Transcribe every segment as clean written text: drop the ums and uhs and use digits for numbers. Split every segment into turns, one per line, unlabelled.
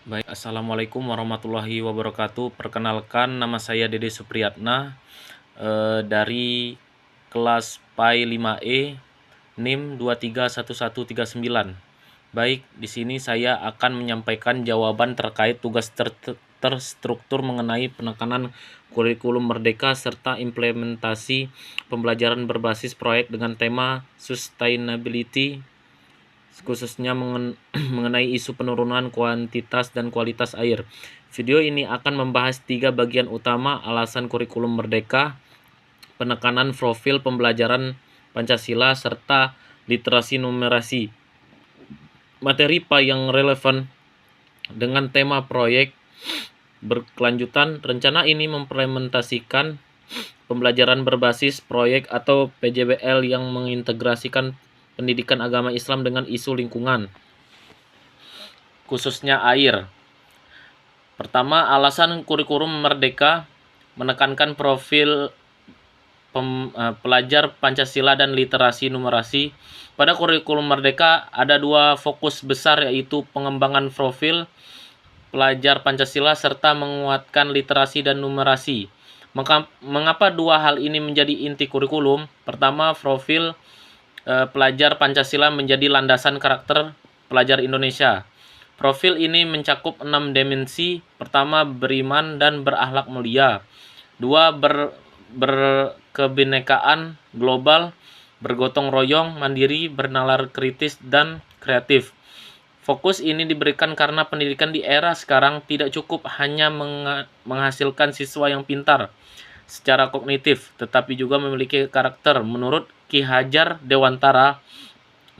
Baik, assalamualaikum warahmatullahi wabarakatuh. Perkenalkan, nama saya Dede Supriyatna dari kelas PAI 5E, NIM 231139. Baik, di sini saya akan menyampaikan jawaban terkait tugas terstruktur mengenai penekanan kurikulum merdeka serta implementasi pembelajaran berbasis proyek dengan tema sustainability, khususnya mengenai isu penurunan kuantitas dan kualitas air. Video ini akan membahas 3 bagian utama: alasan kurikulum merdeka, penekanan profil pembelajaran Pancasila, serta literasi numerasi. Materi yang relevan dengan tema proyek berkelanjutan. Rencana ini mengimplementasikan pembelajaran berbasis proyek atau PJBL yang mengintegrasikan pendidikan agama Islam dengan isu lingkungan, khususnya air. Pertama, alasan kurikulum merdeka: menekankan profil pelajar Pancasila dan literasi numerasi. Pada kurikulum merdeka ada 2 fokus besar, yaitu pengembangan profil pelajar Pancasila serta menguatkan literasi dan numerasi. Mengapa 2 hal ini menjadi inti kurikulum? Pertama, profil pelajar Pancasila menjadi landasan karakter pelajar Indonesia. Profil ini mencakup 6 dimensi. Pertama, beriman dan berakhlak mulia. 2, berkebinekaan global, bergotong royong, mandiri, bernalar kritis, dan kreatif. Fokus ini diberikan karena pendidikan di era sekarang tidak cukup hanya menghasilkan siswa yang pintar secara kognitif, tetapi juga memiliki karakter. Menurut Ki Hajar Dewantara,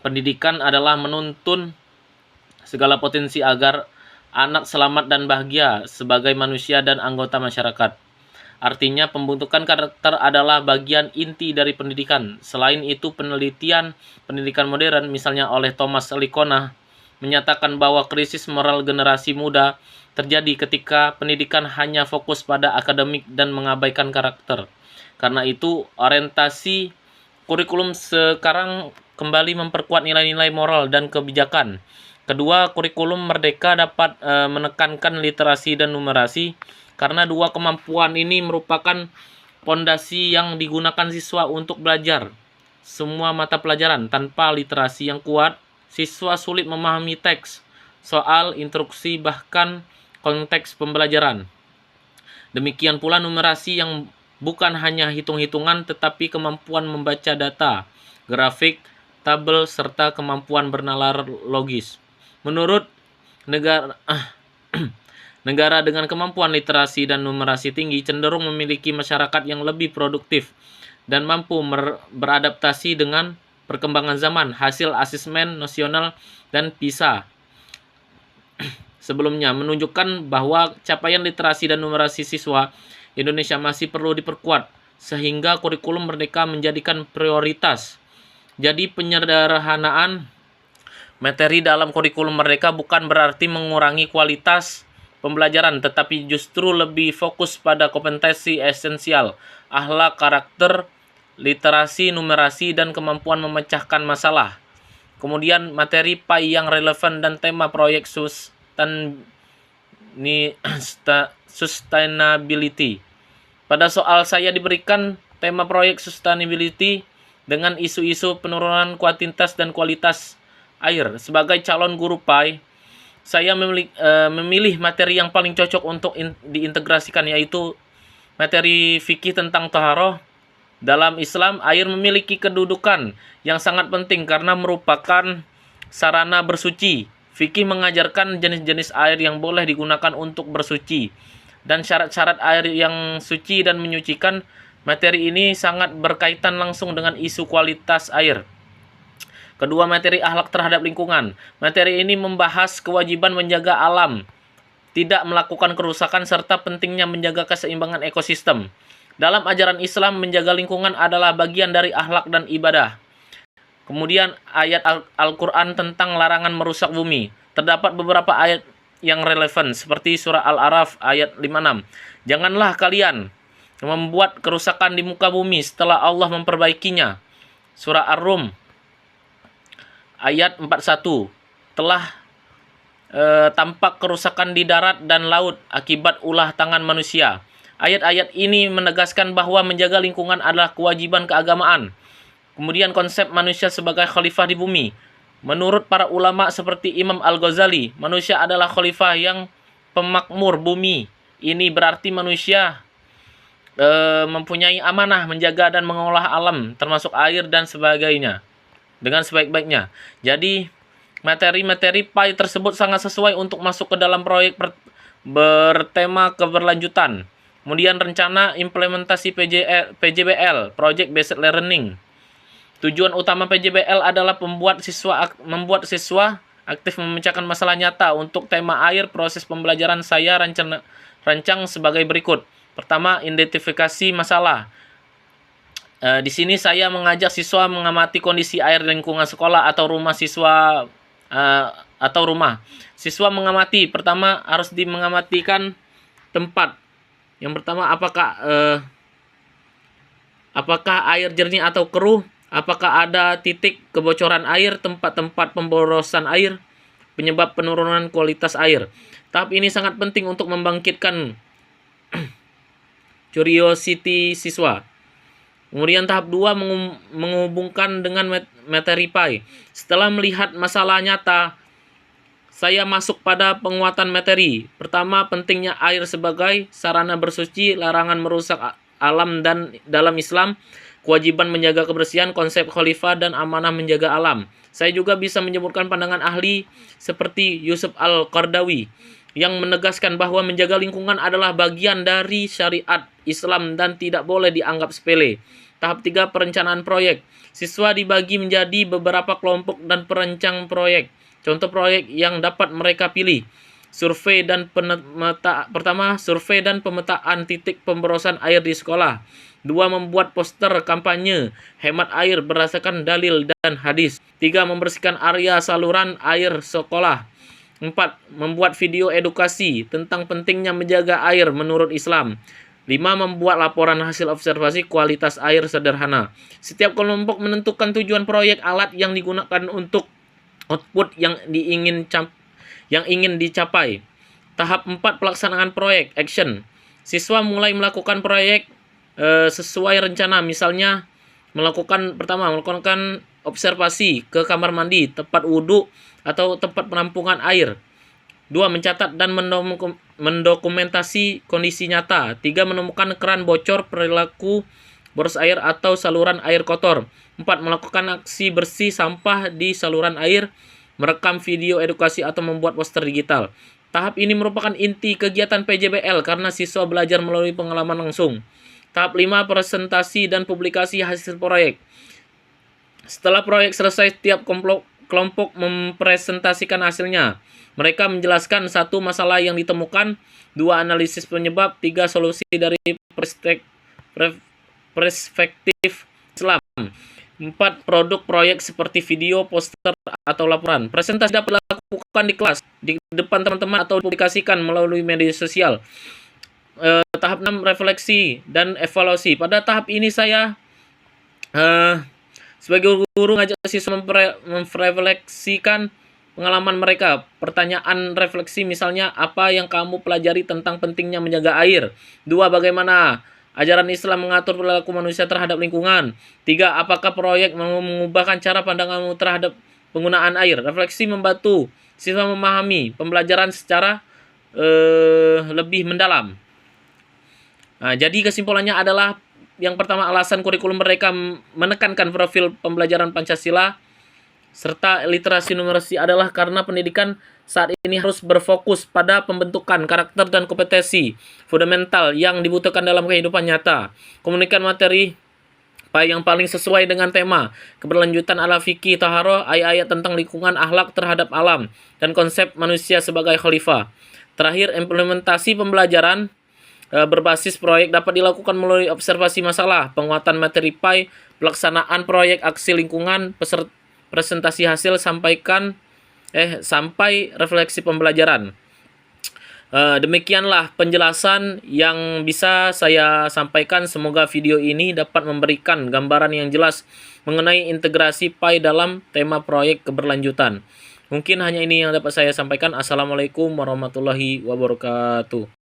pendidikan adalah menuntun segala potensi agar anak selamat dan bahagia sebagai manusia dan anggota masyarakat. Artinya, pembentukan karakter adalah bagian inti dari pendidikan. Selain itu, penelitian pendidikan modern, misalnya oleh Thomas Lickona, menyatakan bahwa krisis moral generasi muda terjadi ketika pendidikan hanya fokus pada akademik dan mengabaikan karakter. Karena itu, orientasi kurikulum sekarang kembali memperkuat nilai-nilai moral dan kebijakan. Kedua, kurikulum merdeka dapat menekankan literasi dan numerasi karena 2 kemampuan ini merupakan pondasi yang digunakan siswa untuk belajar semua mata pelajaran. Tanpa literasi yang kuat, siswa sulit memahami teks, soal, instruksi, bahkan konteks pembelajaran. Demikian pula numerasi yang bukan hanya hitung-hitungan tetapi kemampuan membaca data, grafik, tabel, serta kemampuan bernalar logis. Menurut negara dengan kemampuan literasi dan numerasi tinggi cenderung memiliki masyarakat yang lebih produktif dan mampu beradaptasi dengan perkembangan zaman. Hasil asesmen nasional dan PISA sebelumnya menunjukkan bahwa capaian literasi dan numerasi siswa Indonesia masih perlu diperkuat, sehingga kurikulum merdeka menjadikan prioritas. Jadi, penyederhanaan materi dalam kurikulum merdeka bukan berarti mengurangi kualitas pembelajaran, tetapi justru lebih fokus pada kompetensi esensial: akhlak, karakter, literasi, numerasi, dan kemampuan memecahkan masalah. Kemudian, materi PAI yang relevan dan tema proyek sustainability. Pada soal saya diberikan tema proyek sustainability dengan isu-isu penurunan kuantitas dan kualitas air. Sebagai calon guru PAI, saya memilih materi yang paling cocok untuk diintegrasikan, yaitu materi fikih tentang taharah. Dalam Islam, air memiliki kedudukan yang sangat penting karena merupakan sarana bersuci. Fikih mengajarkan jenis-jenis air yang boleh digunakan untuk bersuci dan syarat-syarat air yang suci dan menyucikan. Materi ini sangat berkaitan langsung dengan isu kualitas air. Kedua, materi akhlak terhadap lingkungan. Materi ini membahas kewajiban menjaga alam, tidak melakukan kerusakan, serta pentingnya menjaga keseimbangan ekosistem. Dalam ajaran Islam, menjaga lingkungan adalah bagian dari akhlak dan ibadah. Kemudian, ayat Al-Quran tentang larangan merusak bumi. Terdapat beberapa ayat yang relevan, seperti surah Al-A'raf ayat 56. Janganlah kalian membuat kerusakan di muka bumi setelah Allah memperbaikinya. Surah Ar-Rum ayat 41. Telah tampak kerusakan di darat dan laut akibat ulah tangan manusia. Ayat-ayat ini menegaskan bahwa menjaga lingkungan adalah kewajiban keagamaan. Kemudian konsep manusia sebagai khalifah di bumi. Menurut para ulama seperti Imam Al-Ghazali, manusia adalah khalifah yang pemakmur bumi. Ini berarti manusia mempunyai amanah menjaga dan mengolah alam, termasuk air dan sebagainya, dengan sebaik-baiknya. Jadi, materi-materi PAI tersebut sangat sesuai untuk masuk ke dalam proyek bertema keberlanjutan. Kemudian rencana implementasi PJBL, Project Based Learning. Tujuan utama PJBL adalah membuat siswa aktif memecahkan masalah nyata. Untuk tema air, proses pembelajaran saya rancang sebagai berikut. Pertama, identifikasi masalah. Di sini saya mengajak siswa mengamati kondisi air lingkungan sekolah atau rumah siswa Siswa mengamati. Pertama harus mengamatikan tempat. Yang pertama, apakah air jernih atau keruh? Apakah ada titik kebocoran air, tempat-tempat pemborosan air, penyebab penurunan kualitas air. Tahap ini sangat penting untuk membangkitkan curiosity siswa. Kemudian tahap 2 menghubungkan dengan materi PAI. Setelah melihat masalah nyata, saya masuk pada penguatan materi. Pertama, pentingnya air sebagai sarana bersuci, larangan merusak alam dan dalam Islam, kewajiban menjaga kebersihan, konsep khalifah dan amanah menjaga alam. Saya juga bisa menyebutkan pandangan ahli seperti Yusuf Al-Qardawi yang menegaskan bahwa menjaga lingkungan adalah bagian dari syariat Islam dan tidak boleh dianggap sepele. Tahap 3, perencanaan proyek. Siswa dibagi menjadi beberapa kelompok dan perancang proyek. Contoh proyek yang dapat mereka pilih. Survei dan pemetaan titik pemborosan air di sekolah. 2, membuat poster kampanye hemat air berdasarkan dalil dan hadis. 3, membersihkan area saluran air sekolah. 4, membuat video edukasi tentang pentingnya menjaga air menurut Islam. 5, membuat laporan hasil observasi kualitas air sederhana. Setiap kelompok menentukan tujuan proyek, alat yang digunakan untuk output yang ingin dicapai. Tahap 4, pelaksanaan proyek, action. Siswa mulai melakukan proyek sesuai rencana. Misalnya, melakukan observasi ke kamar mandi, tempat wudhu, atau tempat penampungan air. 2, mencatat dan mendokumentasi kondisi nyata. 3, menemukan keran bocor, perilaku boros air atau saluran air kotor. 4, melakukan aksi bersih sampah di saluran air, merekam video edukasi atau membuat poster digital. Tahap ini merupakan inti kegiatan PJBL karena siswa belajar melalui pengalaman langsung. Tahap 5, presentasi dan publikasi hasil proyek. Setelah proyek selesai, setiap kelompok mempresentasikan hasilnya. Mereka menjelaskan 1, masalah yang ditemukan, 2, analisis penyebab, 3, solusi dari perspektif Islam, 4, produk proyek seperti video, poster, atau laporan. Presentasi dapat dilakukan di kelas, di depan teman-teman, atau dipublikasikan melalui media sosial. Tahap 6, refleksi dan evaluasi. Pada tahap ini saya sebagai guru ngajak siswa merefleksikan pengalaman mereka. Pertanyaan refleksi misalnya, apa yang kamu pelajari tentang pentingnya menjaga air? 2, bagaimana ajaran Islam mengatur perilaku manusia terhadap lingkungan? 3, apakah proyek mengubahkan cara pandanganmu terhadap penggunaan air? Refleksi membantu siswa memahami pembelajaran secara lebih mendalam. Nah, jadi kesimpulannya adalah, yang pertama, alasan kurikulum mereka menekankan profil pembelajaran Pancasila serta literasi numerasi adalah karena pendidikan saat ini harus berfokus pada pembentukan karakter dan kompetensi fundamental yang dibutuhkan dalam kehidupan nyata. Komunikasi materi yang paling sesuai dengan tema keberlanjutan adalah fikih, taharoh, ayat-ayat tentang lingkungan, akhlak terhadap alam, dan konsep manusia sebagai khalifah. Terakhir, implementasi pembelajaran berbasis proyek dapat dilakukan melalui observasi masalah, penguatan materi PAI, pelaksanaan proyek aksi lingkungan, presentasi hasil, sampai refleksi pembelajaran. Demikianlah penjelasan yang bisa saya sampaikan. Semoga video ini dapat memberikan gambaran yang jelas mengenai integrasi PAI dalam tema proyek keberlanjutan. Mungkin hanya ini yang dapat saya sampaikan. Assalamualaikum warahmatullahi wabarakatuh.